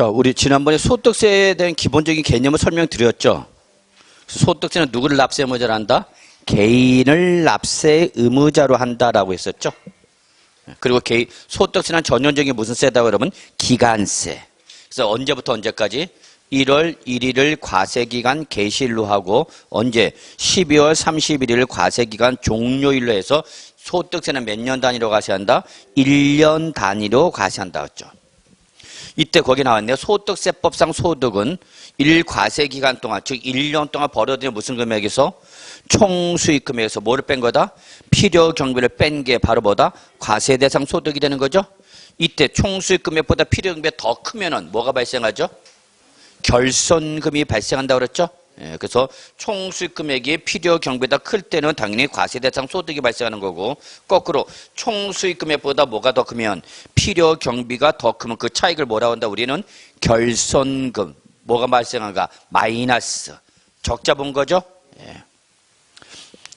자, 우리 지난번에 소득세에 대한 기본적인 개념을 설명드렸죠. 소득세는 누구를 납세 의무자로 한다? 개인을 납세 의무자로 한다라고 했었죠. 그리고 소득세는 전형적인 무슨 세다고 그러면 기간세. 그래서 언제부터 언제까지? 1월 1일을 과세기간 개시일로 하고 언제? 12월 31일 과세기간 종료일로 해서 소득세는 몇 년 단위로 과세한다? 1년 단위로 과세한다 했죠. 이때 거기 나왔네요. 소득세법상 소득은 1과세기간 동안, 즉 1년 동안 벌어들인 무슨 금액에서? 총수익 금액에서 뭐를 뺀 거다? 필요경비를 뺀 게 바로 뭐다? 과세대상 소득이 되는 거죠. 이때 총수익 금액보다 필요경비가 더 크면은 뭐가 발생하죠? 결손금이 발생한다고 그랬죠. 예, 그래서 총수익 금액이 필요경비보다 클 때는 당연히 과세대상 소득이 발생하는 거고, 거꾸로 총수익 금액보다 뭐가 더 크면 필요경비가 더 크면 그 차익을 뭐라고 한다? 우리는 결손금. 뭐가 발생한가? 마이너스. 적자 본 거죠. 예.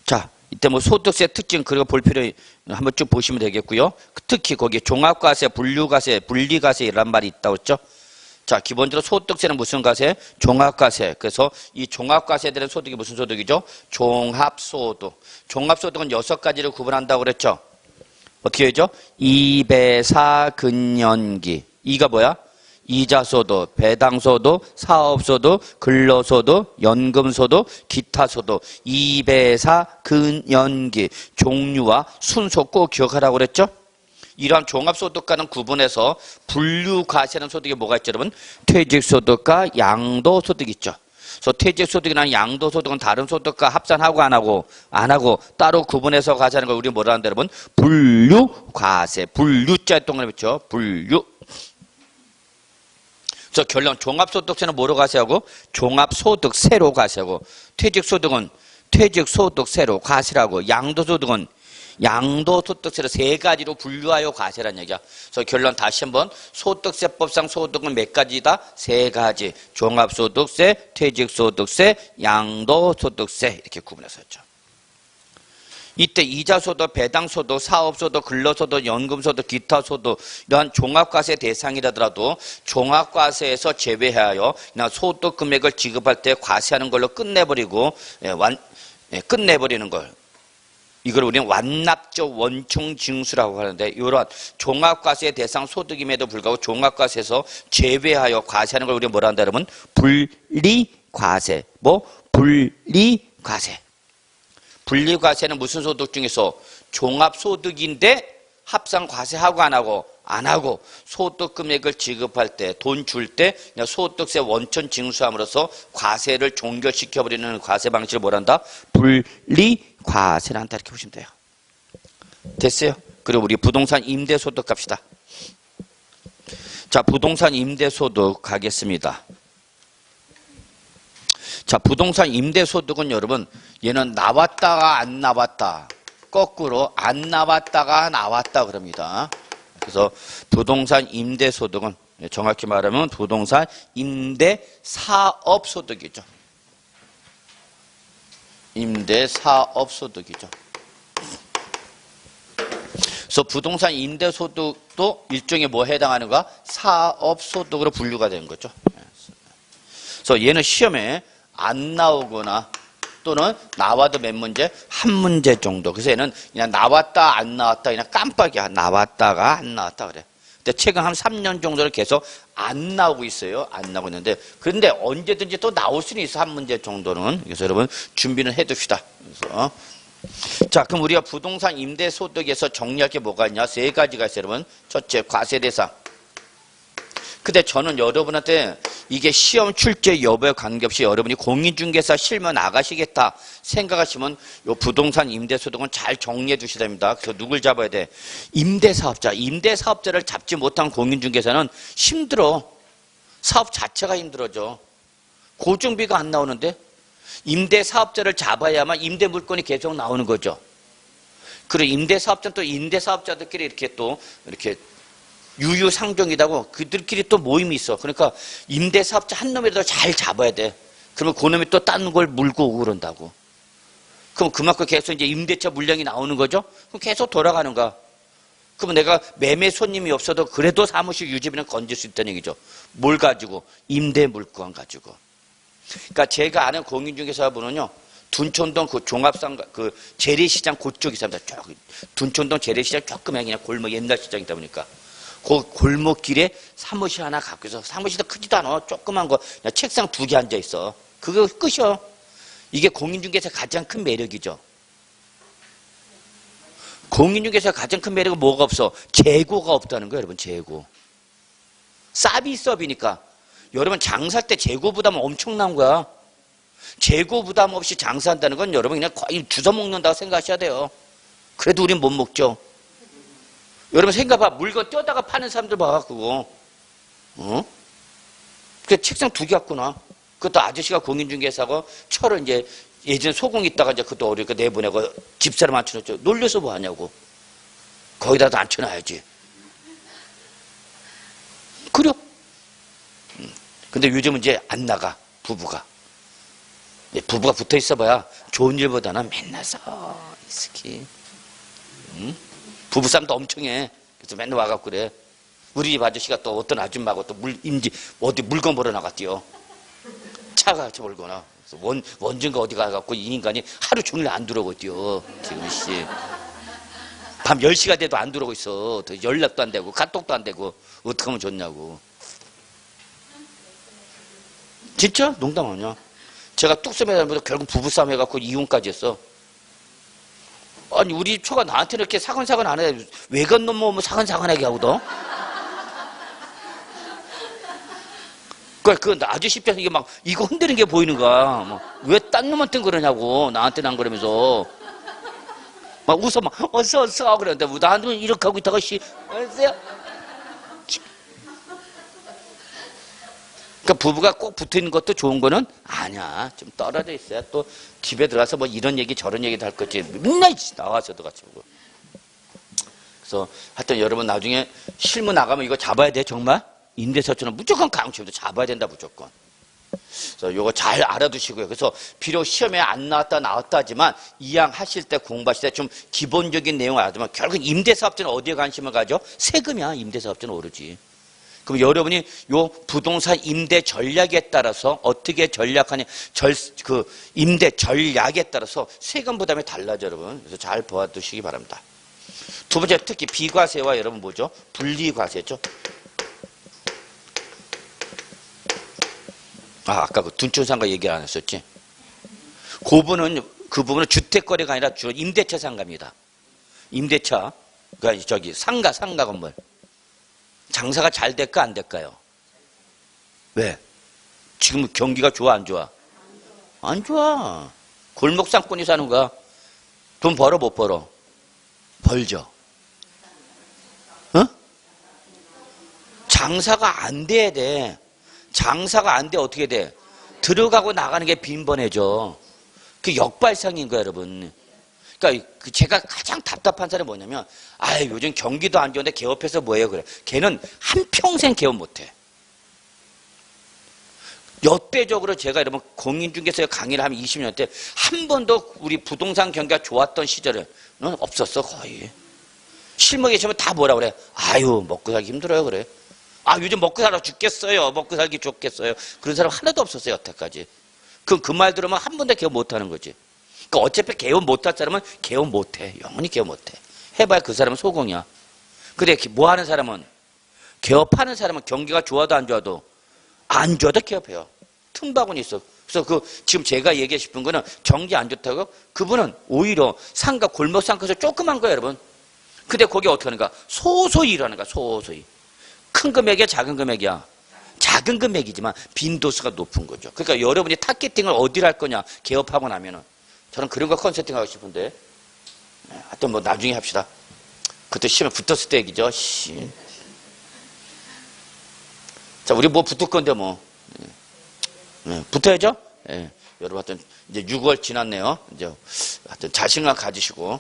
자, 이때 뭐 소득세 특징 그리고 볼 필요 한번 쭉 보시면 되겠고요. 특히 거기 종합과세, 분류과세, 분리과세 이란 말이 있다고 했죠. 자, 기본적으로 소득세는 무슨 과세? 종합과세. 그래서 이 종합과세에 대한 소득이 무슨 소득이죠? 종합소득. 종합소득은 6가지를 구분한다고 그랬죠. 어떻게 되죠? 이배사 근연기. 이가 뭐야? 이자소득, 배당소득, 사업소득, 근로소득, 연금소득, 기타소득. 이배사 근연기. 종류와 순서 꼭 기억하라고 그랬죠. 이러한 종합소득과는 구분해서 분류과세라는 소득이 뭐가 있죠, 여러분? 퇴직소득과 양도소득이 있죠. 그래서 퇴직소득이나 양도소득은 다른 소득과 합산하고 안 하고 따로 구분해서 과세하는 걸 우리 뭐라 하는데 여러분? 분류과세. 분류자에 동그라미 있죠. 분류. 그래서 결론 종합소득세는 뭐로 과세하고? 종합소득세로 과세하고, 퇴직소득은 퇴직소득세로 과세하고, 양도소득은 양도소득세를 3가지로 분류하여 과세라는 얘기야. 그래서 결론 다시 한번 소득세법상 소득은 몇 가지다? 3가지. 종합소득세, 퇴직소득세, 양도소득세 이렇게 구분해서 했죠. 이때 이자소득, 배당소득, 사업소득, 근로소득, 연금소득, 기타소득 이러한 종합과세 대상이라더라도 종합과세에서 제외하여 그냥 소득금액을 지급할 때 과세하는 걸로 끝내버리고 끝내버리는 걸. 이걸 우리는 완납적 원총징수라고 하는데, 이러한 종합과세 대상 소득임에도 불구하고 종합과세에서 제외하여 과세하는 걸 우리가 뭐라 한다 그러면 분리과세. 분리과세. 분리과세는 무슨 소득 중에서 종합소득인데 합산 과세하고 안 하고 소득금액을 지급할 때, 돈 줄 때 소득세 원천 징수함으로써 과세를 종결시켜버리는 과세 방식을 뭐라 한다? 분리과세를 한다 이렇게 보시면 돼요. 됐어요? 그리고 우리 부동산 임대소득 갑시다. 자, 부동산 임대소득 가겠습니다. 자, 부동산 임대소득은 여러분 얘는 나왔다가 안 나왔다, 거꾸로 안 나왔다가 나왔다 그럽니다. 그래서 부동산 임대소득은 정확히 말하면 부동산 임대사업소득이죠. 임대사업소득이죠. 그래서 부동산 임대소득도 일종의 뭐 해당하는가? 사업소득으로 분류가 되는 거죠. 그래서 얘는 시험에 안 나오거나 또는 나와도 몇 문제? 한 문제 정도. 그래서 얘는 그냥 나왔다 안 나왔다 그냥 깜빡이야. 나왔다가 안 나왔다 그래. 근데 최근 한 3년 정도를 계속 안 나오고 있어요. 안 나오고 있는데, 그런데 언제든지 또 나올 수는 있어, 한 문제 정도는. 그래서 여러분 준비는 해둡시다. 그래서 자, 그럼 우리가 부동산 임대소득에서 정리할 게 뭐가 있냐? 3가지가 있어요, 여러분. 첫째, 과세대상. 근데 저는 여러분한테 이게 시험 출제 여부에 관계없이 여러분이 공인중개사 실무 나가시겠다 생각하시면 요 부동산 임대소득은 잘 정리해 두셔야 됩니다. 그래서 누굴 잡아야 돼? 임대사업자. 임대사업자를 잡지 못한 공인중개사는 힘들어. 사업 자체가 힘들어져. 고증비가 안 나오는데 임대사업자를 잡아야만 임대물건이 계속 나오는 거죠. 그리고 임대사업자는 또 임대사업자들끼리 이렇게 유유상종이라고 그들끼리 또 모임이 있어. 그러니까 임대사업자 한 놈이라도 잘 잡아야 돼. 그러면 그 놈이 또 딴 걸 물고 오고 그런다고. 그럼 그만큼 계속 이제 임대차 물량이 나오는 거죠. 그럼 계속 돌아가는 거야. 그러면 내가 매매 손님이 없어도 그래도 사무실 유지비는 건질 수 있다는 얘기죠. 뭘 가지고? 임대 물건 가지고. 그러니까 제가 아는 공인중개사분은요, 둔촌동 그 종합상 그 재래시장 그쪽이 있습니다. 둔촌동 재래시장 조금 그냥 골목 옛날 시장이다 보니까 그 골목길에 사무실 하나 갖고 있어. 사무실도 크지도 않아. 조그만 거 그냥 책상 2개 앉아 있어. 그거 끝이요. 이게 공인중개사 가장 큰 매력이죠. 공인중개사 가장 큰 매력은 뭐가 없어? 재고가 없다는 거예요, 여러분. 재고. 서비스업이니까 여러분 장사할 때 재고 부담은 엄청난 거야. 재고 부담 없이 장사한다는 건 여러분 그냥 거의 주워 먹는다고 생각하셔야 돼요. 그래도 우린 못 먹죠. 여러분 생각해봐. 물건 떼다가 파는 사람들 봐, 그거. 그 책상 2개 갖고 나. 그것도 아저씨가 공인중개사고 철을 이제 예전에 소공 있다가 이제 그것도 어리니까 내보내고 집사람 앉혀놨죠. 놀려서 뭐 하냐고. 거기다도 앉혀놔야지. 그래요. 근데 요즘은 이제 안 나가, 부부가. 부부가 붙어 있어봐야 좋은 일보다는 맨날 스키. 부부싸움도 엄청 해. 그래서 맨날 와갖고 그래. 우리 집 아저씨가 또 어떤 아줌마하고 또 어디 물건 보러 나갔대요. 차가 몰거나. 원전가 어디 가갖고 이 인간이 하루 종일 안 들어오고 있대요. 지금 씨. 밤 10시가 돼도 안 들어오고 있어. 연락도 안 되고, 카톡도 안 되고. 어떻게 하면 좋냐고. 진짜? 농담 아니야. 제가 뚝섬에다보다 결국 부부싸움 해갖고 이혼까지 했어. 아니, 우리 초가 나한테 이렇게 사근사근 안 해. 외간 놈 뭐 사근사근하게 하거든? 그 아저씨 입장에서 이게 막, 이거 흔드는 게 보이는 거야. 왜 딴 놈한테는 그러냐고. 나한테는 안 그러면서. 막 웃어, 막, 어서, 그러는데, 나한테는 이렇게 하고 있다가, 어서요? 그러니까 부부가 꼭 붙어 있는 것도 좋은 거는 아니야. 좀 떨어져 있어야 또 집에 들어가서 뭐 이런 얘기 저런 얘기도 할 거지. 맨날 나와서도 같이 보고. 그래서 하여튼 여러분 나중에 실무 나가면 이거 잡아야 돼, 정말? 임대사처럼 무조건 강추도 잡아야 된다, 무조건. 그래서 요거 잘 알아두시고요. 그래서 비록 시험에 안 나왔다 하지만 이왕하실 때 공부하실 때 좀 기본적인 내용을 알아두면 결국 임대사업자는 어디에 관심을 가죠? 세금이야. 임대사업자는 오르지. 그럼 여러분이 요 부동산 임대 전략에 따라서 어떻게 전략하냐, 임대 전략에 따라서 세금 부담이 달라져, 여러분. 그래서 잘 보아두시기 바랍니다. 두 번째, 특히 비과세와 여러분 뭐죠? 분리과세죠. 아까 그 둔촌상가 얘기 안 했었지? 그 부분은 주택거래가 아니라 주로 임대차 상가입니다. 임대차, 그러니까 상가 건물. 장사가 잘 될까 안 될까요? 왜? 지금 경기가 좋아 안 좋아? 안 좋아. 골목 상권이 사는 거야. 돈 벌어 못 벌어? 벌죠. 장사가 안 돼야 돼. 장사가 안 돼 어떻게 돼? 들어가고 나가는 게 빈번해져. 그 역발상인 거야, 여러분. 그러니까 제가 가장 답답한 사람이 뭐냐면, 요즘 경기도 안 좋은데 개업해서 뭐해요? 그래. 걔는 한평생 개업 못해. 역대적으로 제가 여러분 공인중개사에 강의를 하면 20년 때 한 번도 우리 부동산 경기가 좋았던 시절에는 없었어, 거의. 실무 계시면 다 뭐라 그래? 먹고 살기 힘들어요, 그래. 요즘 먹고 살아 죽겠어요. 먹고 살기 좋겠어요. 그런 사람 하나도 없었어요, 여태까지. 그 말 들으면 한 번도 개업 못 하는 거지. 그러니까 어차피 개업 못할 사람은 개업 못해. 영원히 개업 못해. 해봐야 그 사람은 소공이야. 근데 뭐 하는 사람은, 개업하는 사람은 경기가 좋아도 안 좋아도 개업해요. 틈바구니 있어. 그래서 지금 제가 얘기하고 싶은 거는 경기 안 좋다고? 그분은 오히려 상가, 골목 상가에서 조그만 거예요, 여러분. 근데 거기 어떻게 하는가? 소소히 일하는 거야, 소소히. 큰 금액이야, 작은 금액이야? 작은 금액이지만 빈도수가 높은 거죠. 그러니까 여러분이 타겟팅을 어디를 할 거냐, 개업하고 나면은. 저는 그런 거 컨설팅 하고 싶은데. 하여튼 뭐 나중에 합시다. 그때 시험에 붙었을 때 얘기죠. 자, 우리 뭐 붙을 건데 뭐. 붙어야죠? 여러분 하여튼 이제 6월 지났네요. 이제 하여튼 자신감 가지시고.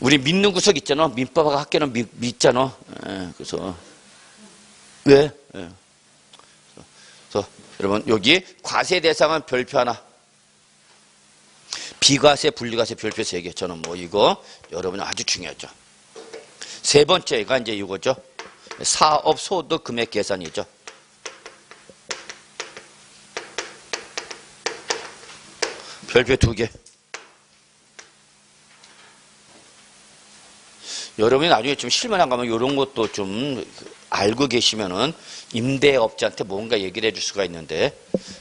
우리 믿는 구석 있잖아. 민법 학교는 믿잖아. 그래서 왜? 그래서 여러분 여기 과세 대상은 별표 하나. 비과세, 분리과세 별표 3개. 저는 뭐 이거 여러분이 아주 중요하죠. 세 번째가 이제 이거죠. 사업 소득 금액 계산이죠. 별표 2개. 여러분이 나중에 좀 실무나 가면 이런 것도 좀 알고 계시면은 임대업자한테 뭔가 얘기를 해줄 수가 있는데,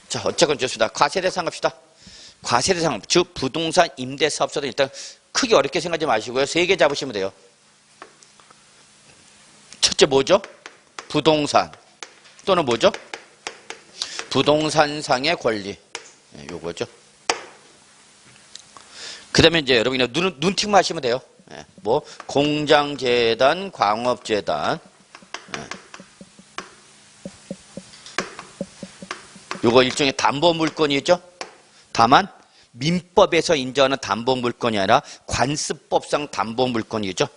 자, 어쨌건 좋습니다. 과세대상 갑시다. 과세대상, 즉 부동산 임대사업소도 일단 크게 어렵게 생각하지 마시고요. 3개 잡으시면 돼요. 첫째 뭐죠? 부동산 또는 뭐죠? 부동산상의 권리. 네, 요거죠. 그 다음에 이제 여러분 그냥 눈팅만 하시면 돼요. 네, 뭐 공장재단, 광업재단. 네. 요거 일종의 담보물건이죠. 다만 민법에서 인정하는 담보물건이 아니라 관습법상 담보물건이죠.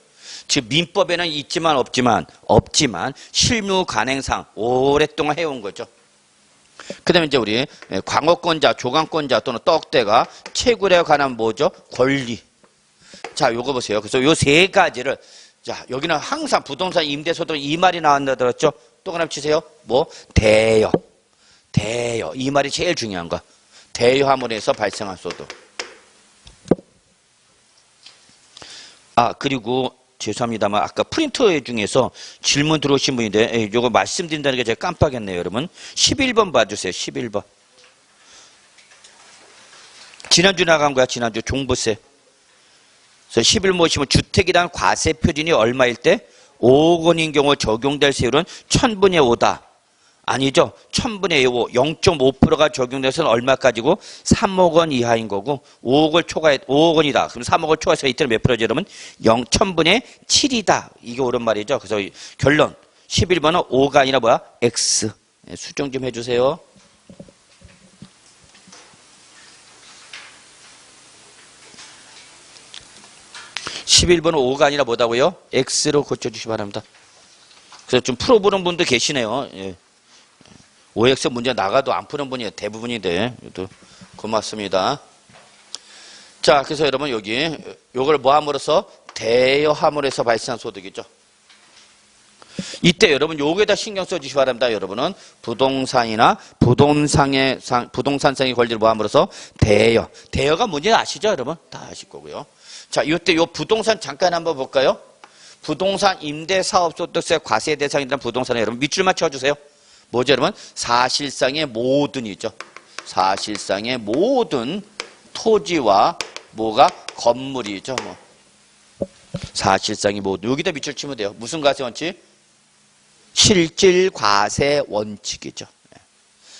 즉 민법에는 있지만 없지만 실무 간행상 오랫동안 해온 거죠. 그 다음에 이제 우리 광업권자, 조강권자 또는 떡대가 채굴에 관한 뭐죠? 권리. 자, 요거 보세요. 그래서 요 세 가지를, 자, 여기는 항상 부동산 임대소득 이 말이 나왔다 들었죠? 또 하나 치세요. 뭐? 대여. 이 말이 제일 중요한 거. 대여함으로해서 발생한 소득. 아, 그리고 죄송합니다만 아까 프린터 중에서 질문 들어오신 분인데 이거 말씀드린다는 게 제가 깜빡했네요. 여러분 11번 봐주세요. 11번. 지난주 나간 거야. 지난주 종부세. 그래서 11번 보시면 주택이란 과세 표준이 얼마일 때 5억 원인 경우 적용될 세율은 1000분의 5다. 아니죠. 1000분의 5, 0.5%가 적용돼서는 얼마까지고 3억 원 이하인 거고 5억 원이다. 그럼 3억을 초과해서 이때는 몇 프로죠, 여러분? 1000분의 7이다. 이게 옳은 말이죠. 그래서 결론 11번은 5가 아니라 뭐야? X. 수정 좀 해주세요. (11번은) 5가 아니라 뭐다고요? X로 고쳐주시기 바랍니다. 그래서 좀 풀어보는 분도 계시네요. 예. OX 문제 나가도 안 푸는 분이 대부분인데, 고맙습니다. 자, 그래서 여러분 여기, 요걸 뭐 함으로써? 대여함으로 해서 발생한 소득이죠. 이때 여러분 요게다 신경 써주시기 바랍니다. 여러분은 부동산이나 부동산상의 권리를 뭐 함으로써? 대여. 대여가 뭔지 아시죠, 여러분? 다 아실 거고요. 자, 이때 요 부동산 잠깐 한번 볼까요? 부동산 임대사업소득세 과세 대상이라는 부동산에 여러분 밑줄 맞춰주세요. 뭐죠, 여러분? 사실상의 모든이죠. 사실상의 모든 토지와 뭐가 건물이죠. 뭐. 사실상의 모든. 여기다 밑줄 치면 돼요. 무슨 과세 원칙? 실질 과세 원칙이죠.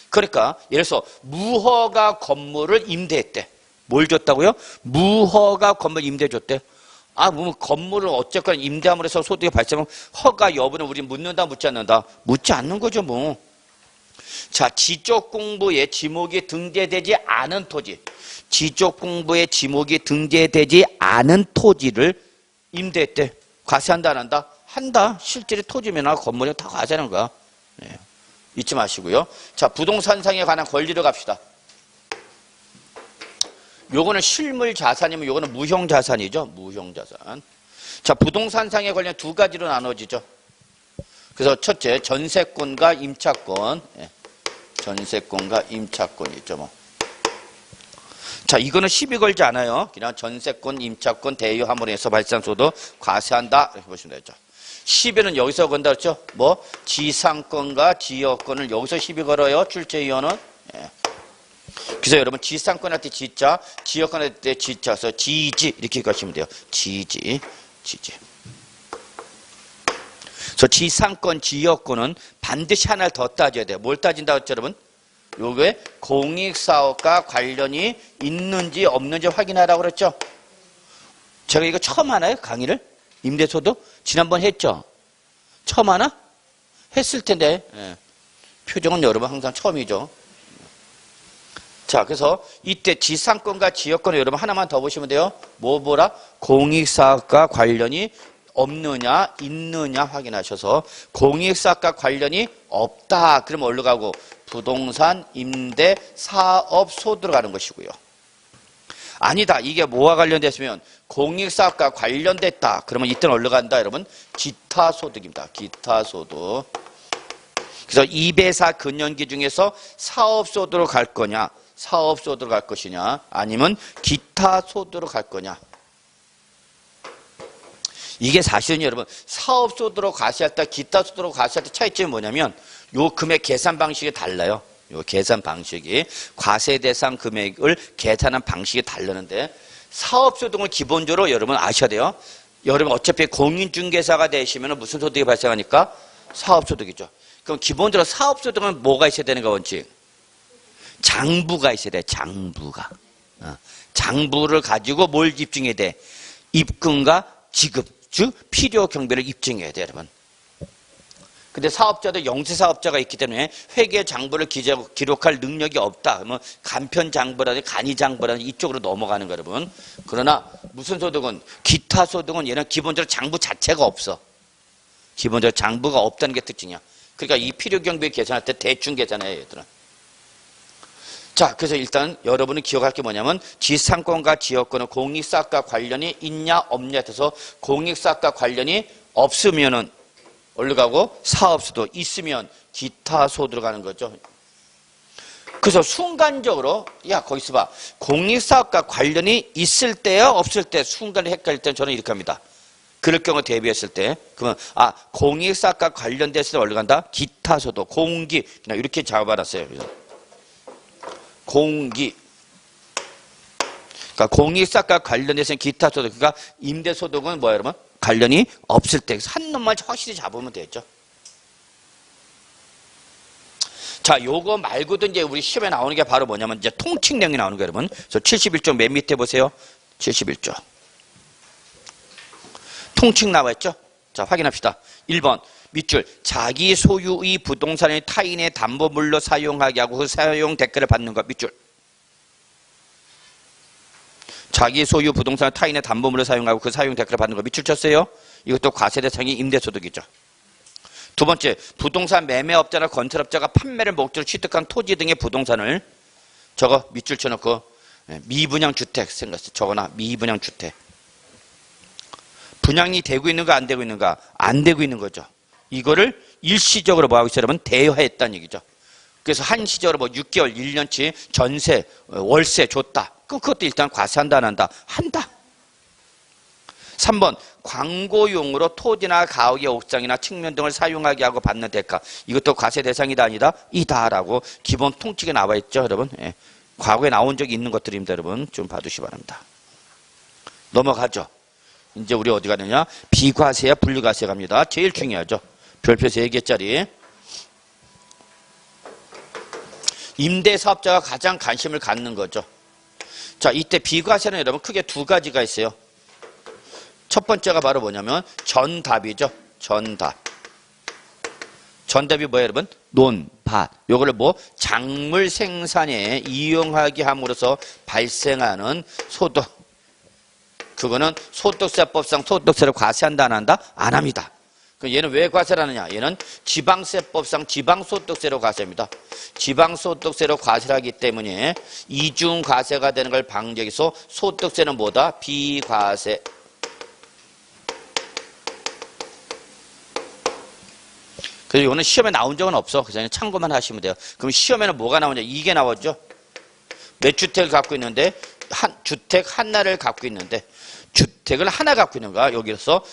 그러니까 예를 들어서 무허가 건물을 임대했대. 뭘 줬다고요? 무허가 건물 임대 줬대. 아, 뭐 건물을 어쨌거나 임대함으로 해서 소득이 발생하면 허가 여부는 우리 묻는다, 묻지 않는다? 묻지 않는 거죠, 뭐. 자, 지적공부에 지목이 등재되지 않은 토지. 지적공부에 지목이 등재되지 않은 토지를 임대했대. 과세한다, 안 한다? 한다. 실제로 토지면허 건물이 다 과세하는 거야. 네. 잊지 마시고요. 자, 부동산상에 관한 권리로 갑시다. 요거는 실물 자산이면 요거는 무형 자산이죠. 무형 자산. 자, 부동산상에 관련 두 가지로 나눠지죠. 그래서 첫째, 전세권과 임차권. 예. 전세권과 임차권이죠, 뭐. 자, 이거는 시비 걸지 않아요. 그냥 전세권, 임차권, 대여함으로 해서 발생한 소득 과세한다. 이렇게 보시면 되죠. 시비는 여기서 건다 그랬죠? 뭐, 지상권과 지역권을 여기서 시비 걸어요. 출제위원은. 예. 그래서 여러분 지상권 할 때 지자, 지역권 할 때 지자서 지지 이렇게 가시면 돼요. 지지. 그래서 지상권, 지역권은 반드시 하나를 더 따져야 돼요. 뭘 따진다고 했죠, 여러분? 요게 공익사업과 관련이 있는지 없는지 확인하라고 그랬죠? 제가 이거 처음 하나요? 강의를? 임대소득? 지난번 했죠? 처음 하나? 했을 텐데. 예. 표정은 여러분 항상 처음이죠. 자, 그래서 이때 지상권과 지역권을 여러분 하나만 더 보시면 돼요. 뭐라? 공익사업과 관련이 없느냐, 있느냐 확인하셔서 공익사업과 관련이 없다. 그러면 어디로 가고? 부동산, 임대, 사업, 소득으로 가는 것이고요. 아니다. 이게 뭐와 관련됐으면 공익사업과 관련됐다. 그러면 이때는 어디로 간다, 여러분? 기타소득입니다. 기타소득. 그래서 2배사 근연기 중에서 사업소득으로 갈 거냐, 사업소득으로 갈 것이냐, 아니면 기타소득으로 갈 거냐. 이게 사실은 여러분 사업소득으로 과세할 때 기타소득으로 과세할 때 차이점이 뭐냐면 요 금액 계산 방식이 달라요. 요 계산 방식이 과세 대상 금액을 계산한 방식이 다르는데 사업소득은 기본적으로 여러분 아셔야 돼요. 여러분 어차피 공인중개사가 되시면 무슨 소득이 발생하니까 사업소득이죠. 그럼 기본적으로 사업소득은 뭐가 있어야 되는가 원칙? 장부가 있어야 돼. 장부가. 장부를 가지고 뭘 입증해야 돼? 입금과 지급, 즉 필요 경비를 입증해야 돼, 여러분. 근데 사업자도 영세사업자가 있기 때문에 회계 장부를 기록할 능력이 없다. 그러면 간편장부라든지 간이장부라든지 이쪽으로 넘어가는 거예요, 여러분. 그러나 무슨 소득은 기타 소득은 얘는 기본적으로 장부 자체가 없어. 기본적으로 장부가 없다는 게 특징이야. 그러니까 이 필요 경비 계산할 때 대충 계산해요, 얘들은. 자, 그래서 일단 여러분이 기억할 게 뭐냐면 지상권과 지역권은 공익사업과 관련이 있냐 없냐 해서 공익사업과 관련이 없으면은 어디로 가고 사업소득 있으면 기타 소득으로 가는 거죠. 그래서 순간적으로 야 거기 있어봐. 공익사업과 관련이 있을 때야 없을 때 순간에 헷갈릴 때는 저는 이렇게 합니다. 그럴 경우 대비했을 때 그러면 공익사업과 관련됐을 때 어디로 간다? 기타 소득, 공기 그냥 이렇게 잡아놨어요. 공기. 그러니까 공익사업과 관련돼서 기타 소득, 그러니까 임대소득은 뭐야, 여러분? 관련이 없을 때 한 놈만 확실히 잡으면 되죠. 자, 요거 말고도 이제 우리 시험에 나오는 게 바로 뭐냐면 이제 통칙령이 나오는 거예요, 여러분. 그래서 71조 맨 밑에 보세요. 71조. 통칙 나와 있죠? 자, 확인합시다. 1번. 밑줄 자기 소유의 부동산을 타인의 담보물로 사용하게 하고 그 사용 대가를 받는 것. 밑줄 자기 소유 부동산을 타인의 담보물로 사용하고 그 사용 대가를 받는 것. 밑줄 쳤어요. 이것도 과세 대상이 임대소득이죠. 두 번째, 부동산 매매업자나 건설업자가 판매를 목적으로 취득한 토지 등의 부동산을 저거 밑줄 쳐놓고 미분양 주택 생겼어. 저거나 미분양 주택. 분양이 되고 있는가 안 되고 있는가? 안 되고 있는 거죠. 이거를 일시적으로 뭐하고 있어요, 여러분? 대여했다는 얘기죠. 그래서 한시적으로 뭐 6개월, 1년치 전세, 월세 줬다. 그럼 그것도 일단 과세한다, 안 한다? 한다. 3번, 광고용으로 토지나 가옥의 옥상이나 측면 등을 사용하게 하고 받는 대가. 이것도 과세 대상이다, 아니다? 이다라고 기본 통칙에 나와 있죠, 여러분. 예. 과거에 나온 적이 있는 것들입니다, 여러분. 좀 봐두시기 바랍니다. 넘어가죠. 이제 우리 어디 가느냐? 비과세야 분리과세 갑니다. 제일 중요하죠. 별표 3개짜리. 임대사업자가 가장 관심을 갖는 거죠. 자, 이때 비과세는 여러분 크게 두 가지가 있어요. 첫 번째가 바로 뭐냐면 전답이죠. 전답. 전답이 뭐예요, 여러분? 논밭. 요거를 뭐 작물 생산에 이용하게 함으로써 발생하는 소득. 그거는 소득세법상 소득세를 과세한다, 안 한다? 안 합니다. 얘는 왜 과세를 하느냐? 얘는 지방세법상 지방소득세로 과세합니다. 지방소득세로 과세를 하기 때문에 이중과세가 되는 걸 방지하기 위해서 소득세는 뭐다? 비과세. 그래서 이거는 시험에 나온 적은 없어. 그래서 참고만 하시면 돼요. 그럼 시험에는 뭐가 나오냐? 이게 나왔죠? 몇 주택을 갖고 있는데 주택 하나를 갖고 있는데 주택을 하나 갖고 있는 거야. 여기서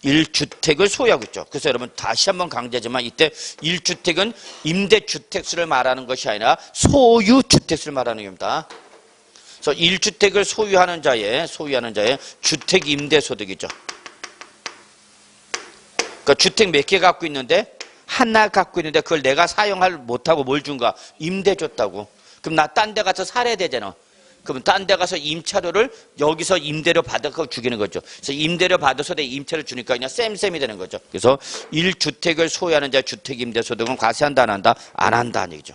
1주택을 소유하고 있죠. 그래서 여러분 다시 한번 강조하지만 이때 1주택은 임대주택수를 말하는 것이 아니라 소유주택수를 말하는 겁니다. 그래서 1주택을 소유하는 자의 주택임대소득이죠. 그러니까 주택 몇 개 갖고 있는데 하나 갖고 있는데 그걸 내가 사용할 못하고 뭘 준가? 임대 줬다고. 그럼 나 딴 데 가서 살아야 되잖아. 그럼 딴 데 가서 임차료를 여기서 임대료 받아서 주기는 거죠. 그래서 임대료 받아서 내 임차료 주니까 그냥 쌤쌤이 되는 거죠. 그래서 1주택을 소유하는 자 주택임대소득은 과세한다, 안 한다? 안 한다는 얘기죠.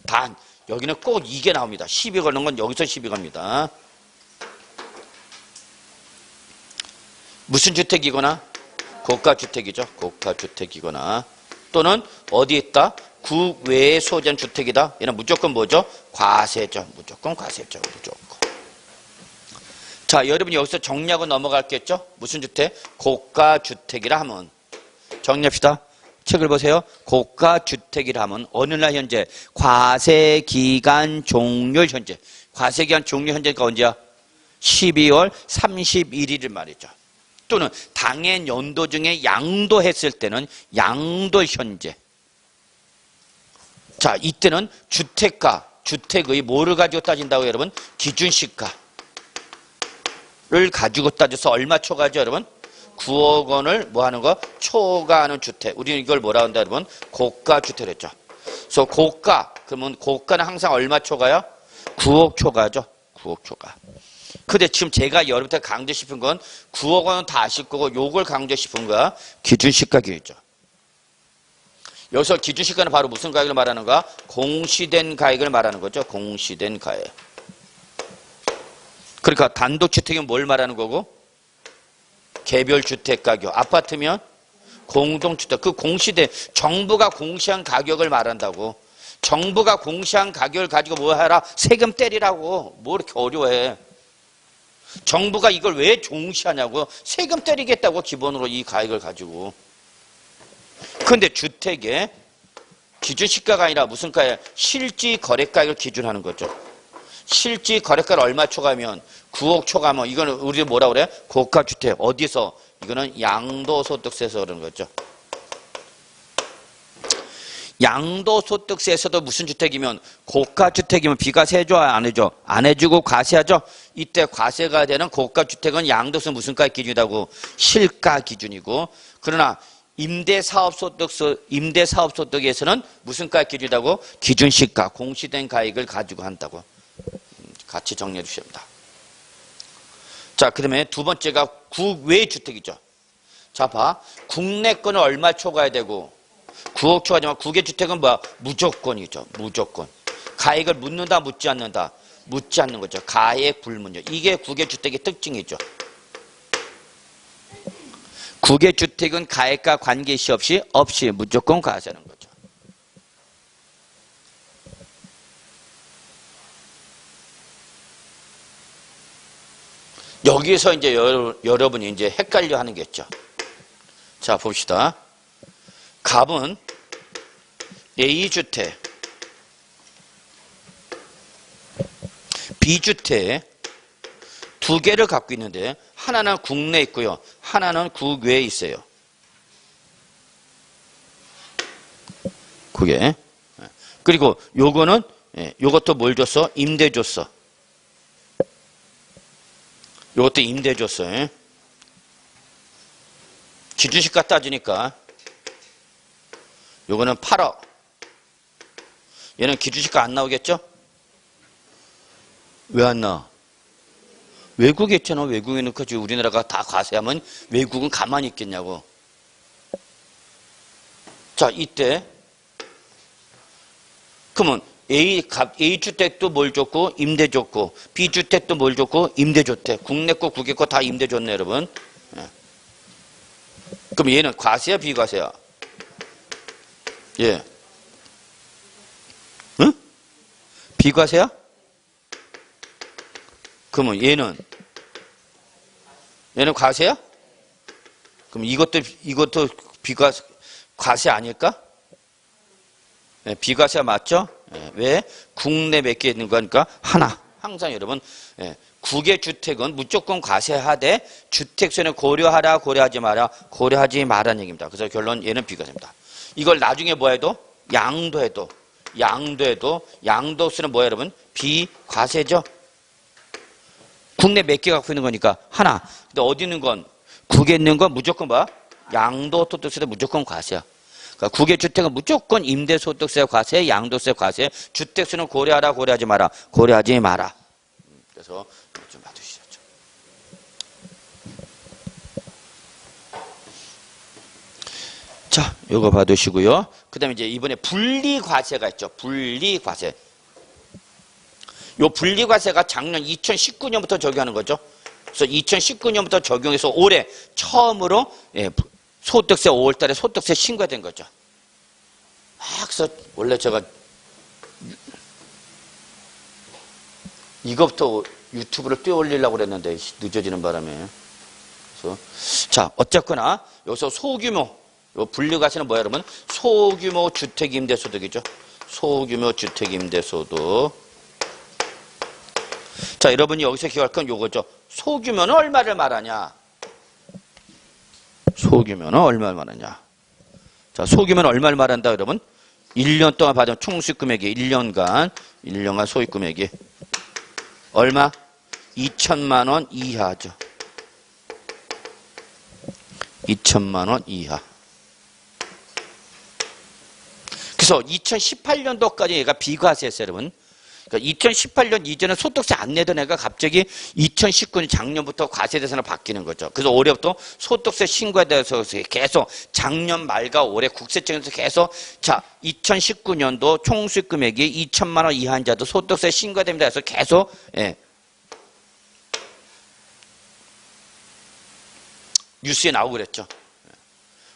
단 여기는 꼭 이게 나옵니다. 시비 거는 건 여기서 시비 겁니다. 무슨 주택이거나? 고가주택이죠. 고가주택이거나 또는 어디에 있다? 국외에 소재한 주택이다. 얘는 무조건 뭐죠? 과세죠. 무조건 과세죠. 무조건. 자, 여러분이 여기서 정리하고 넘어갈겠죠? 무슨 주택? 고가주택이라 하면. 정리합시다. 책을 보세요. 고가주택이라 하면 어느 날 현재 과세기간 종료일 현재. 과세기간 종료 현재가 언제야? 12월 31일을 말이죠. 또는 당해 연도 중에 양도했을 때는 양도 현재. 자, 이때는 주택가, 주택의 뭐를 가지고 따진다고 여러분? 기준시가를 가지고 따져서 얼마 초과하죠 여러분? 9억 원을 뭐 하는 거? 초과하는 주택. 우리는 이걸 뭐라 한다 여러분? 고가주택을 했죠. 그래서 고가, 그러면 고가는 항상 얼마 초과야? 9억 초과죠. 9억 초과. 근데 지금 제가 여러분한테 강조 싶은 건 9억 원은 다 아실 거고 요걸 강조 싶은 거야. 기준시가 기준이죠. 여기서 기준시가는 바로 무슨 가액을 말하는가? 공시된 가액을 말하는 거죠. 공시된 가액. 그러니까 단독주택은 뭘 말하는 거고? 개별주택 가격. 아파트면 공동주택. 그 공시된, 정부가 공시한 가격을 말한다고. 정부가 공시한 가격을 가지고 뭐 해라? 세금 때리라고. 뭐 이렇게 어려워해. 정부가 이걸 왜 종시하냐고. 세금 때리겠다고 기본으로 이 가액을 가지고. 그런데 주택의 기준시가가 아니라 무슨 가액? 실지 거래가액을 기준하는 거죠. 실지 거래가를 얼마 초과하면 9억 초과하면 이거는 우리 뭐라 그래? 고가주택. 어디서? 이거는 양도소득세에서 그러는 거죠. 양도소득세에서도 무슨 주택이면 고가주택이면 비과세 해줘 안 해줘? 안 해주고 과세하죠. 이때 과세가 되는 고가주택은 양도세 무슨 가 기준이라고? 실가 기준이고. 그러나 임대사업소득에서는 무슨 가 기준이라고? 기준시가, 공시된 가액을 가지고 한다고. 같이 정리해 주셔야 합니다. 자, 그 다음에 두 번째가 국외주택이죠. 자, 봐. 국내권은 얼마 초과해야 되고 9억 초과하지만 국외주택은 뭐야? 무조건이죠. 무조건. 가액을 묻는다, 묻지 않는다? 묻지 않는 거죠. 가액 불문이죠. 이게 국외주택의 특징이죠. 국외주택은 가액과 관계시 없이 무조건 과세하는 거죠. 여기서 이제 여러분이 이제 헷갈려 하는 게 있죠. 자, 봅시다. 갑은 A주택, B주택 두 개를 갖고 있는데 하나는 국내에 있고요. 하나는 국외에 있어요. 그게. 그리고 요거는 요것도 뭘 줬어? 임대 줬어. 요것도 임대 줬어. 기준시가 따지니까 요거는 8억. 얘는 기준시가 안 나오겠죠? 왜 안 나와? 외국에 있잖아. 외국에 넣고 우리나라가 다 과세하면 외국은 가만히 있겠냐고. 자, 이때 그러면 A주택도 뭘 줬고 임대 줬고 B주택도 뭘 줬고 임대 줬대. 국내 거 국외 거 다 임대 줬네 여러분. 그럼 얘는 과세야 비과세야? 예. 응? 비과세야? 그러면 얘는 과세야? 그럼 이것도 과세 아닐까? 네, 비과세 맞죠? 네, 왜? 국내 몇 개 있는 거니까 하나. 항상 여러분 국외주택은 무조건 과세하되 주택세는 고려하라 고려하지 마라 고려하지 마라는 얘기입니다. 그래서 결론 얘는 비과세입니다. 이걸 나중에 뭐 해도 양도해도 양도세는 뭐야 여러분? 비과세죠. 국내 몇 개 갖고 있는 거니까 하나. 근데 어디 있는 건 국외에 있는 건 무조건 뭐야? 양도소득세도 무조건 과세야. 그러니까 국외주택은 무조건 임대소득세 과세, 양도세 과세, 주택수는 고려하라 고려하지 마라 고려하지 마라. 그래서 좀 봐주시죠. 자, 요거 봐두시고요. 그 다음에 이제 이번에 분리과세가 있죠. 분리과세. 요 분리과세가 작년 2019년부터 적용하는 거죠. 그래서 2019년부터 적용해서 올해 처음으로 소득세 5월달에 소득세 신고가 된 거죠. 그래서 원래 제가 이것부터 유튜브를 띄워 올리려고 그랬는데 늦어지는 바람에. 그래서 자, 어쨌거나 여기서 소규모 요 분류가세는 뭐야 여러분? 소규모 주택임대소득이죠. 소규모 주택임대소득. 자, 여러분이 여기서 기억할 건 요거죠. 소규모는 얼마를 말하냐? 소규모는 얼마를 말하냐? 자, 소규모는 얼마를 말한다 여러분? 1년 동안 받은 총수익 금액이 1년간 소익 금액이 얼마? 2천만 원 이하죠. 2천만 원 이하. 그래서 2018년도까지 얘가 비과세였어요, 여러분. 그러니까 2018년 이전에 소득세 안 내던 애가 갑자기 2019년 작년부터 과세 대상으로 바뀌는 거죠. 그래서 올해부터 소득세 신고에 대해서 계속 작년 말과 올해 국세청에서 계속 자 2019년도 총수익 금액이 2천만 원 이하인 자도 소득세 신고가 됩니다. 그래서 계속 뉴스에 나오고 그랬죠.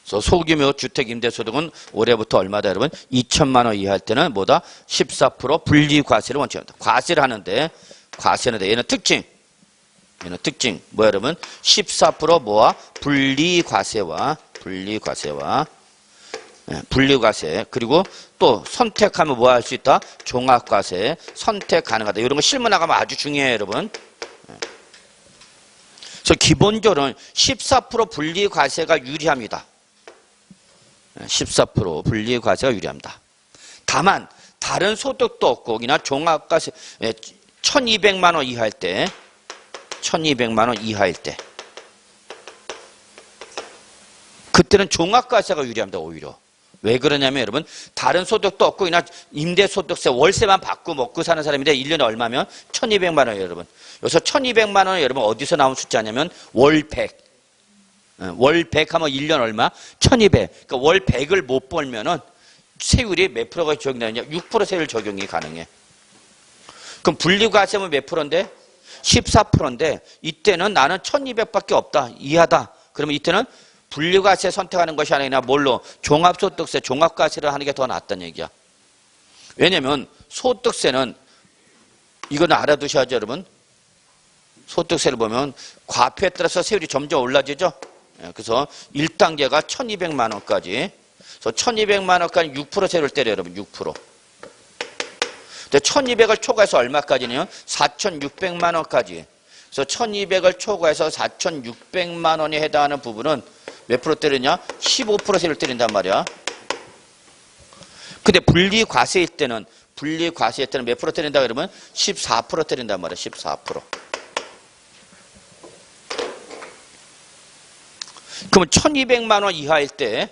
그래서 소규모 주택임대소득은 올해부터 얼마다 여러분? 2천만 원 이하일 때는 뭐다? 14% 분리과세를 원칙합니다. 과세를 하는데 얘는 특징 뭐야 여러분? 14% 뭐와? 분리과세 그리고 또 선택하면 뭐 할 수 있다? 종합과세 선택 가능하다. 이런 거 실무 나가면 아주 중요해요 여러분. 그래서 기본적으로는 14% 분리과세가 유리합니다. 14% 분리과세가 유리합니다. 다만 다른 소득도 없고 그냥 종합과세 1200만 원 이하일 때 1200만 원 이하일 때 그때는 종합과세가 유리합니다. 오히려. 왜 그러냐면 여러분 다른 소득도 없고 그냥 임대소득세 월세만 받고 먹고 사는 사람인데 1년에 얼마면? 1200만 원이에요 여러분. 여기서 1200만 원은 여러분 어디서 나온 숫자냐면 월 100. 월 100 하면 1년 얼마? 1200. 그러니까 월 100을 못 벌면은 세율이 몇 프로가 적용되느냐? 6% 세율 적용이 가능해. 그럼 분리과세면 몇 프로인데? 14%인데 이때는 나는 1200밖에 없다. 이하다. 그러면 이때는 분리과세 선택하는 것이 아니라 뭘로? 종합소득세, 종합과세를 하는 게 더 낫다는 얘기야. 왜냐면 소득세는 이거는 알아두셔야죠 여러분. 소득세를 보면 과표에 따라서 세율이 점점 올라지죠. 그래서 1단계가 1200만 원까지. 그래서 1200만 원까지 6% 세율을 때려요 여러분. 6%. 근데 1200을 초과해서 얼마까지냐? 4600만 원까지. 그래서 1200을 초과해서 4600만 원에 해당하는 부분은 몇 프로 때리냐? 15% 세율을 때린단 말이야. 근데 분리과세일 때는 몇 프로 때린다 그러면 14% 때린단 말이야. 14%. 그러면 1200만 원 이하일 때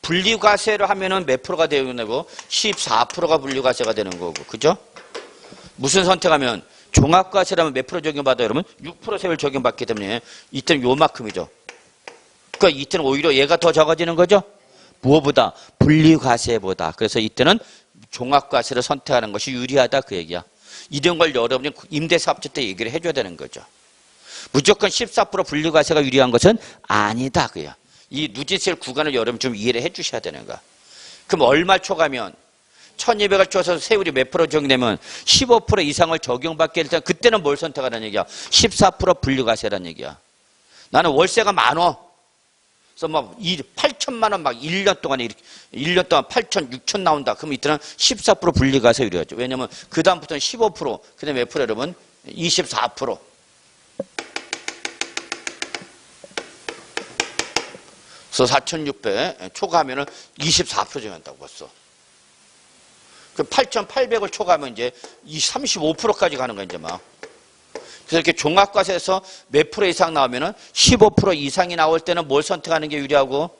분리과세를 하면은 몇 프로가 되는 거고 14%가 분리과세가 되는 거고. 그죠? 무슨 선택하면 종합과세라면 몇 프로 적용받아요 여러분? 6% 세율 적용받기 때문에 이때는 요만큼이죠. 그러니까 이때는 오히려 얘가 더 적어지는 거죠. 무엇보다? 분리과세보다. 그래서 이때는 종합과세를 선택하는 것이 유리하다 그 얘기야. 이런 걸 여러분이 임대사업자 때 얘기를 해줘야 되는 거죠. 무조건 14% 분리과세가 유리한 것은 아니다 그야. 이 누진세율 구간을 여러분 좀 이해를 해 주셔야 되는 거야. 그럼 얼마 초과면 1200을 줘서 세율이 몇 프로 적용되면 15% 이상을 적용받게 될 때 그때는 뭘 선택하라는 얘기야? 14% 분리과세라는 얘기야. 나는 월세가 많어. 그래서 막 8천만 원 막 1년 동안에 이렇게 1년 동안 8천, 6천 나온다. 그럼 이때는 14% 분리과세 유리하죠. 왜냐면 그 다음부터는 15%, 그다음에 몇 프로 여러분? 24%. 그래서 4,600 초과하면은 24% 정한다고 벌써. 그 8,800을 초과하면 이제 35%까지 가는 거야 이제 막. 그래서 이렇게 종합과세에서 몇 프로 이상 나오면은 15% 이상이 나올 때는 뭘 선택하는 게 유리하고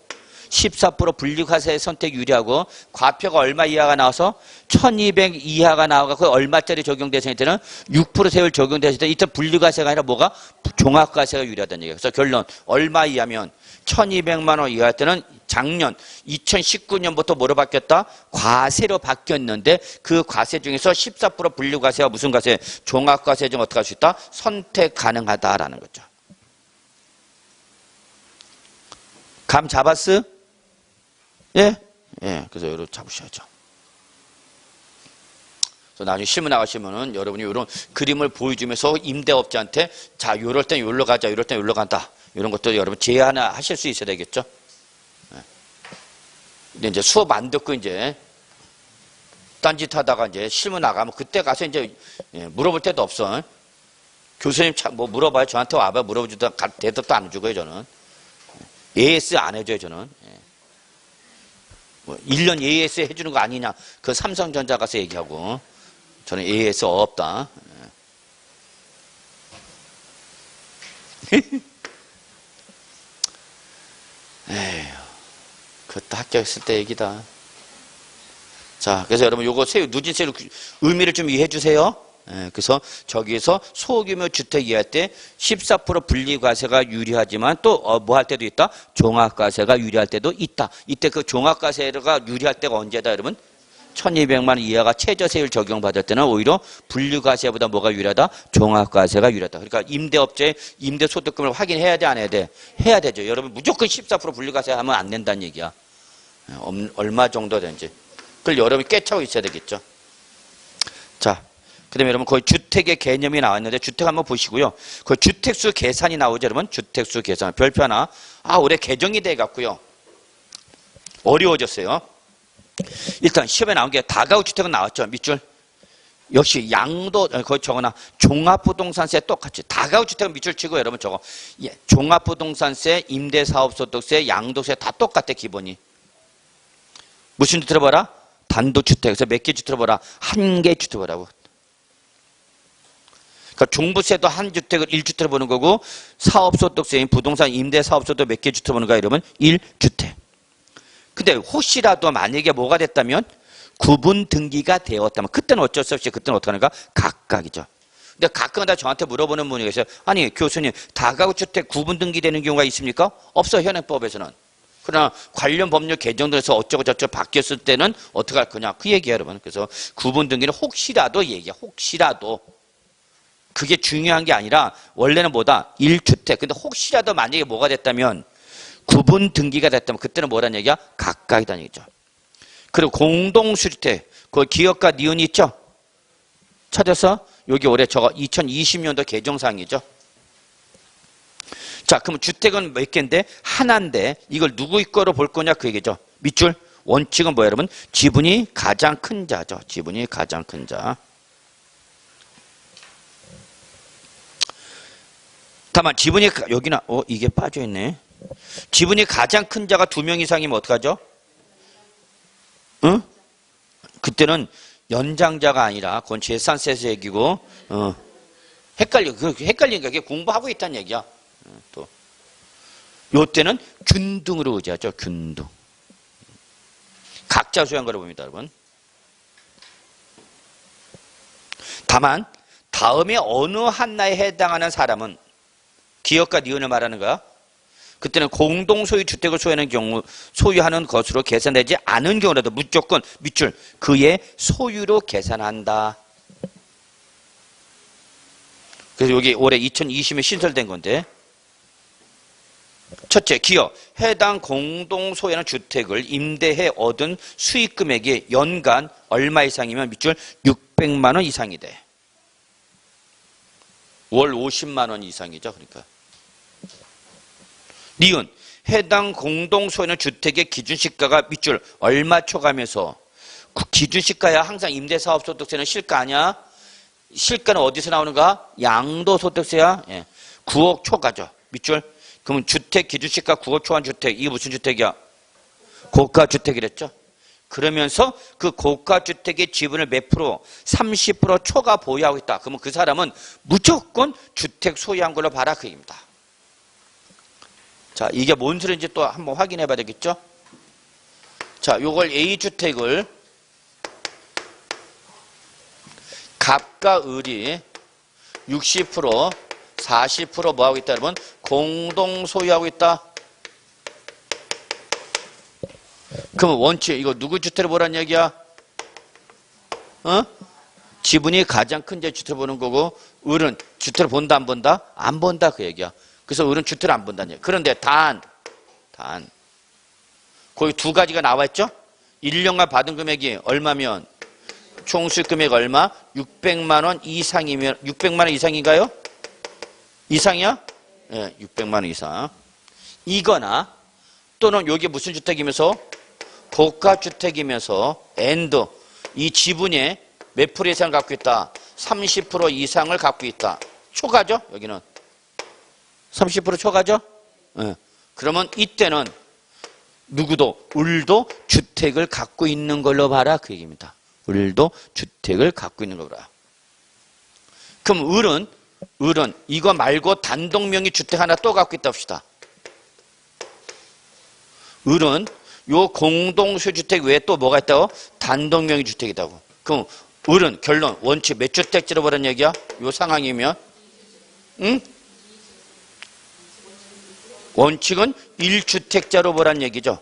14% 분리과세 선택 유리하고 과표가 얼마 이하가 나와서 1,200 이하가 나와서 얼마짜리 적용 대상일 때는 6% 세율 적용 대상일 때 이때 분리과세가 아니라 뭐가 종합과세가 유리하다는 얘기예요. 그래서 결론 얼마 이하면 1,200만 원 이하일 때는 작년 2019년부터 뭐로 바뀌었다? 과세로 바뀌었는데 그 과세 중에서 14% 분리과세와 무슨 과세? 종합과세 중 어떻게 할 수 있다? 선택 가능하다라는 거죠. 감 잡았어? 예? 예. 그래서 이렇게 잡으셔야죠. 그래서 나중에 실무 나가시면은 여러분이 이런 그림을 보여주면서 임대업자한테 자, 요럴 땐 요로 가자, 요럴 땐 요로 간다. 이런 것도 여러분 제안하실 수 있어야 되겠죠. 근데 이제 수업 안 듣고 이제 딴짓 하다가 이제 실무 나가면 그때 가서 이제 물어볼 때도 없어. 교수님 뭐 물어봐요. 저한테 와봐. 물어보지도 대답도 안 해주고요, 저는. AS 안 해줘요, 저는. 뭐 1년 AS 해주는 거 아니냐. 그 삼성전자 가서 얘기하고. 저는 AS 없다. 에휴, 그것도 학교 있을 때 얘기다. 자, 그래서 여러분 요거 누진세율 의미를 좀 이해해 주세요. 그래서 저기에서 소규모 주택 이해할 때 14% 분리과세가 유리하지만 또 뭐 할 때도 있다? 종합과세가 유리할 때도 있다. 이때 그 종합과세가 유리할 때가 언제다 여러분? 1200만 원 이하가 최저세율 적용받을 때는 오히려 분류과세보다 뭐가 유리하다? 종합과세가 유리하다. 그러니까 임대업자의 임대소득금을 확인해야 돼, 안 해야 돼? 해야 되죠. 여러분 무조건 14% 분류과세 하면 안 된다는 얘기야. 얼마 정도 되는지. 그걸 여러분이 꿰차고 있어야 되겠죠. 자, 그 다음에 여러분 거의 주택의 개념이 나왔는데 주택 한번 보시고요. 그 주택수 계산이 나오죠, 여러분. 주택수 계산. 별표 하나. 올해 개정이 돼 갖고요. 어려워졌어요. 일단 시험에 나온 게 다가구 주택은 나왔죠. 밑줄. 역시 양도 거기 적어놔. 종합부동산세 똑같이. 다가구 주택은 밑줄 치고 여러분 저거. 종합부동산세, 임대사업소득세, 양도세 다 똑같아 기본이. 무슨 주택 들어봐라? 단독주택. 그래서 몇 개 주택 들어봐라? 한 개 주택 보라고. 그러니까 종부세도 한 주택을 1주택을 보는 거고 사업소득세인 부동산 임대사업소득 몇 개 주택 보는 거야 여러분? 1주택. 근데 혹시라도 만약에 뭐가 됐다면 구분 등기가 되었다면 그때는 어쩔 수 없이 그때는 어떻게 하는가? 각각이죠. 근데 가끔가다 저한테 물어보는 분이 계세요. 아니 교수님 다가구 주택 구분 등기되는 경우가 있습니까? 없어 현행법에서는. 그러나 관련 법률 개정돼서 어쩌고 저쩌고 바뀌었을 때는 어떻게 할 거냐? 그 얘기예요 여러분. 그래서 구분 등기는 혹시라도 얘기야. 혹시라도. 그게 중요한 게 아니라 원래는 뭐다? 1주택. 근데 혹시라도 만약에 뭐가 됐다면 구분 등기가 됐다면 그때는 뭐라는 얘기야? 각각이라는 얘기죠. 그리고 공동주택. 그 기업가 니은이 있죠? 찾아서 여기 올해 저거 2020년도 개정사항이죠. 자, 그럼 주택은 몇 개인데? 하나인데 이걸 누구 거로 볼 거냐 그 얘기죠. 밑줄. 원칙은 뭐야 여러분? 지분이 가장 큰 자죠. 지분이 가장 큰 자. 다만 지분이 여기나 이게 빠져 있네. 지분이 가장 큰 자가 2명 이상이면 어떡하죠? 응? 그때는 연장자가 아니라 그건 재산세에서 얘기고 헷갈리니까 그게 공부하고 있다는 얘기야. 또 요때는 균등으로 의지하죠. 균등. 각자 소유한 거로 봅니다, 여러분. 다만 다음에 어느 하나에 해당하는 사람은 기업가 니은을 말하는 거야. 그때는 공동소유 주택을 소유하는 것으로 계산되지 않은 경우라도 무조건 밑줄 그의 소유로 계산한다. 그래서 여기 올해 2020년 신설된 건데 첫째, 기업 해당 공동소유하는 주택을 임대해 얻은 수익금액이 연간 얼마 이상이면 밑줄 600만 원 이상이 돼. 월 50만 원 이상이죠. 그러니까 니은 해당 공동소유는 주택의 기준시가가 밑줄 얼마 초과하면서 기준시가야 항상 임대사업소득세는 실가 아니야? 실가는 어디서 나오는가? 양도소득세야. 9억 초과죠. 밑줄. 그러면 주택 기준시가 9억 초과한 주택 이게 무슨 주택이야? 고가주택이랬죠. 그러면서 그 고가주택의 지분을 몇 프로? 30% 초과 보유하고 있다. 그러면 그 사람은 무조건 주택 소유한 걸로 봐라 그 얘기입니다. 자, 이게 뭔 소리인지 또 한번 확인해 봐야 되겠죠? 자, 요걸 A주택을 갑과 을이 60%, 40% 뭐 하고 있다, 여러분? 공동 소유하고 있다. 그러면 원칙, 이거 누구 주택을 보라는 얘기야? 지분이 가장 큰 제 주택을 보는 거고, 을은 주택을 본다, 안 본다? 안 본다, 그 얘기야. 그래서 을은 주택을 안 본다는 얘기야. 그런데 거기 두 가지가 나와 있죠? 1년간 받은 금액이 얼마면 총 수익금액 얼마? 600만 원 이상이면 600만 원 이상인가요? 이상이야? 예, 600만 원 이상. 이거나 또는 여기 무슨 주택이면서 고가 주택이면서 and 이 지분의 몇 프로 이상을 갖고 있다? 30% 이상을 갖고 있다. 초과죠? 여기는 30% 초과죠? 예. 그러면 이때는 누구도 을도 주택을 갖고 있는 걸로 봐라 그 얘기입니다. 을도 주택을 갖고 있는 걸로 봐라. 그럼 을은 이거 말고 단독 명의 주택 하나 또 갖고 있다 합시다. 을은 요 공동소유주택 외에 또 뭐가 있다고? 단독 명의 주택이다고. 그럼 을은 결론 원칙 몇 주택자로 보란 얘기야? 요 상황이면 응? 원칙은 1주택자로 보란 얘기죠.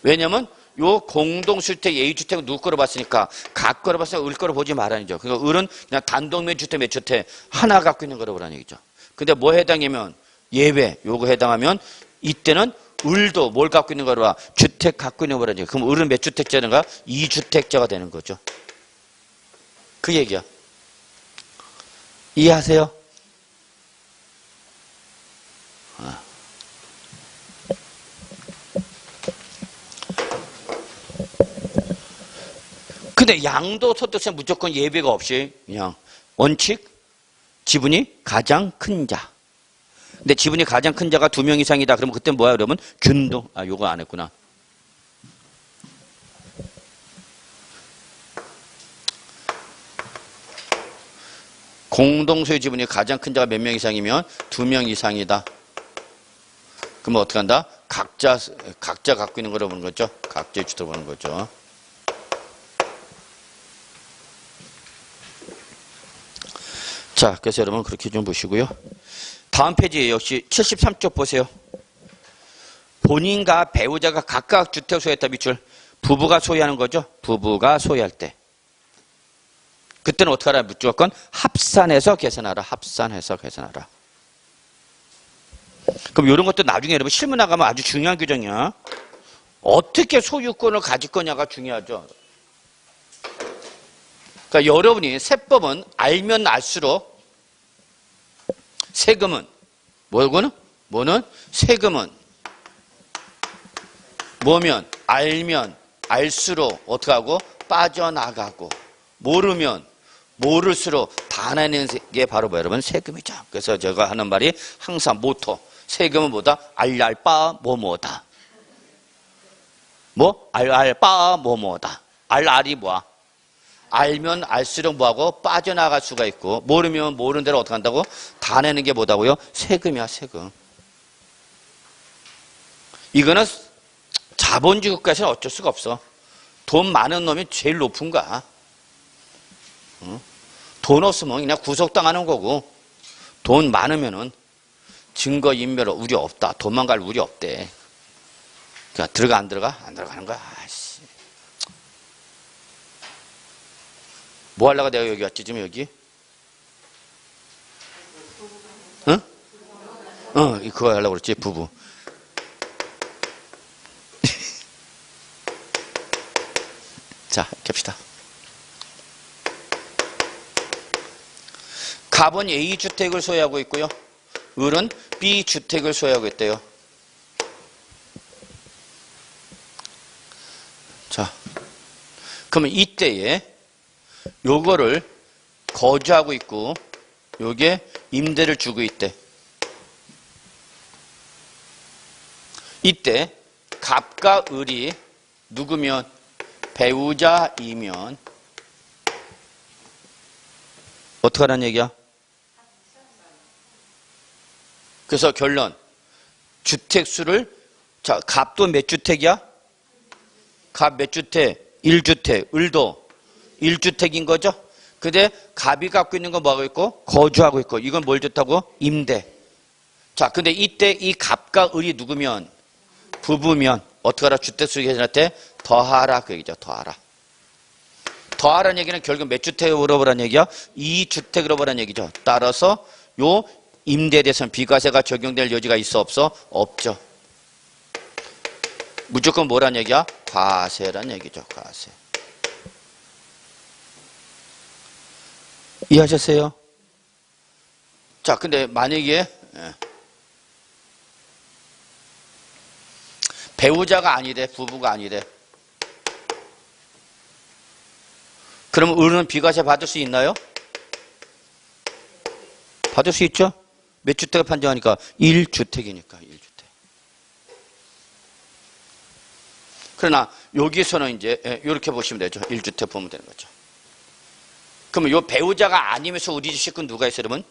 왜냐면 요 공동주택 A주택은 누구 거로 봤으니까 각 거로 봤으니까 을 거로 보지 말아야죠. 그러니까 을은 그냥 단독 몇 주택 몇 주택 하나 갖고 있는 거로 보란 얘기죠. 근데 뭐 해당이면 예외 요거 해당하면 이때는 을도 뭘 갖고 있는 거로 봐? 주택 갖고 있는 거라는 얘기. 그럼 을은 몇 주택자인가? 2주택자가 되는 거죠. 그 얘기야. 이해하세요? 근데 양도소득세 무조건 예외가 없이 그냥 원칙 지분이 가장 큰 자. 근데 지분이 가장 큰 자가 2명 이상이다. 그러면 그때 뭐야? 그러면 균등. 아, 요거 안 했구나. 공동소유 지분이 가장 큰 자가 몇 명 이상이면 2명 이상이다. 그러면 어떻게 한다? 각자 갖고 있는 거로 보는 거죠. 각자의 주택 보는 거죠. 자, 그래서 여러분 그렇게 좀 보시고요. 다음 페이지 역시 73쪽 보세요. 본인과 배우자가 각각 주택을 소유했다 밑줄. 부부가 소유하는 거죠. 부부가 소유할 때. 그때는 어떻게 하라? 무조건 합산해서 계산하라. 합산해서 계산하라. 그럼 이런 것도 나중에 여러분 실무 나가면 아주 중요한 규정이야. 어떻게 소유권을 가질 거냐가 중요하죠. 그러니까 여러분이 세법은 알면 알수록 세금은 뭐는 세금은 뭐면 알면 알수록 어떻게 하고 빠져나가고 모르면 모를수록 다 내는 게 바로 뭐 여러분 세금이죠. 그래서 제가 하는 말이 항상 모토 세금은 뭐다? 알알빠 뭐뭐다. 뭐? 알알빠 뭐뭐다. 알알이 뭐야? 알면 알수록 뭐하고 빠져나갈 수가 있고 모르면 모르는 대로 어떻게 한다고? 다 내는 게 뭐다고요? 세금이야 세금. 이거는 자본주의 국가에서는 어쩔 수가 없어. 돈 많은 놈이 제일 높은 거야. 돈 없으면 그냥 구속당하는 거고 돈 많으면은 증거인멸 우려 없다. 도망갈 우려 없대. 그러니까 들어가 안 들어가? 안 들어가는 거야. 아이씨. 뭐 하려고 내가 여기 왔지 지금 여기? 응? 그거 하려고 그랬지 부부. 자, 깹시다. 갑은 A주택을 소유하고 있고요. 을은 B주택을 소유하고 있대요. 자, 그러면 이때에 요거를 거주하고 있고 요게 임대를 주고 있대. 이때 갑과 을이 누구면 배우자이면 어떻게 하라는 얘기야? 그래서 결론 주택수를 자 갑도 몇 주택이야? 갑 몇 주택? 1주택. 을도 1주택인 거죠? 근데 갑이 갖고 있는 건 뭐하고 있고? 거주하고 있고. 이건 뭘 좋다고? 임대. 자, 근데 이때 이 갑과 을이 누구면? 부부면 어떻게 하라? 주택수 계산한테 더하라 그 얘기죠. 더하라. 더하라는 얘기는 결국 몇 주택으로 보라는 얘기야? 2주택으로 보라는 얘기죠. 따라서 요 임대에 대해서는 비과세가 적용될 여지가 있어 없어? 없죠. 무조건 뭐란 얘기야? 과세란 얘기죠. 과세. 이해하셨어요? 자, 근데 만약에 배우자가 아니래, 부부가 아니래. 그럼 어른은 비과세 받을 수 있나요? 받을 수 있죠? 몇 주택을 판정하니까 1주택이니까 1주택. 그러나 여기서는 이제 이렇게 보시면 되죠. 1주택 보면 되는 거죠. 그러면 요 배우자가 아니면서 우리 집 식구 누가 있어요, 여러분?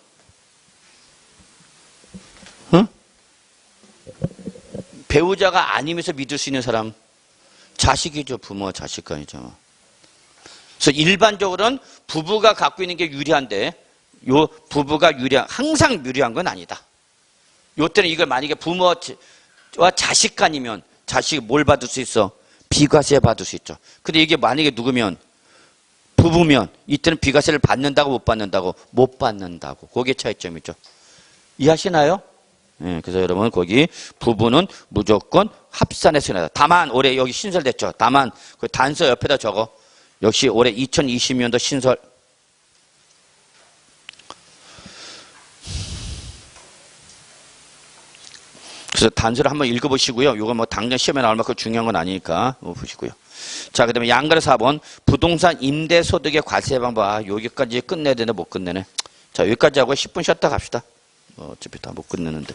응? 배우자가 아니면서 믿을 수 있는 사람? 자식이죠. 부모와 자식간이죠. 그래서 일반적으로는 부부가 갖고 있는 게 유리한데 요 부부가 항상 유리한 건 아니다. 요 때는 이걸 만약에 부모와 자식 간이면 자식이 뭘 받을 수 있어? 비과세 받을 수 있죠. 근데 이게 만약에 누구면 부부면 이때는 비과세를 받는다고 못 받는다고? 못 받는다고. 그게 차이점이죠. 이해하시나요? 네, 그래서 여러분 거기 부부는 무조건 합산해서 내다. 다만 올해 여기 신설됐죠. 다만 그 단서 옆에다 적어. 역시 올해 2020년도 신설. 그래서 단서를 한번 읽어보시고요. 이거 뭐 당장 시험에 나올 만큼 중요한 건 아니니까 보시고요. 자, 그 다음에 양가로 4번 부동산 임대소득의 과세 방법. 여기까지 끝내야 되는데 못 끝내네. 자, 여기까지 하고 10분 쉬었다 갑시다. 어차피 다 못 끝내는데.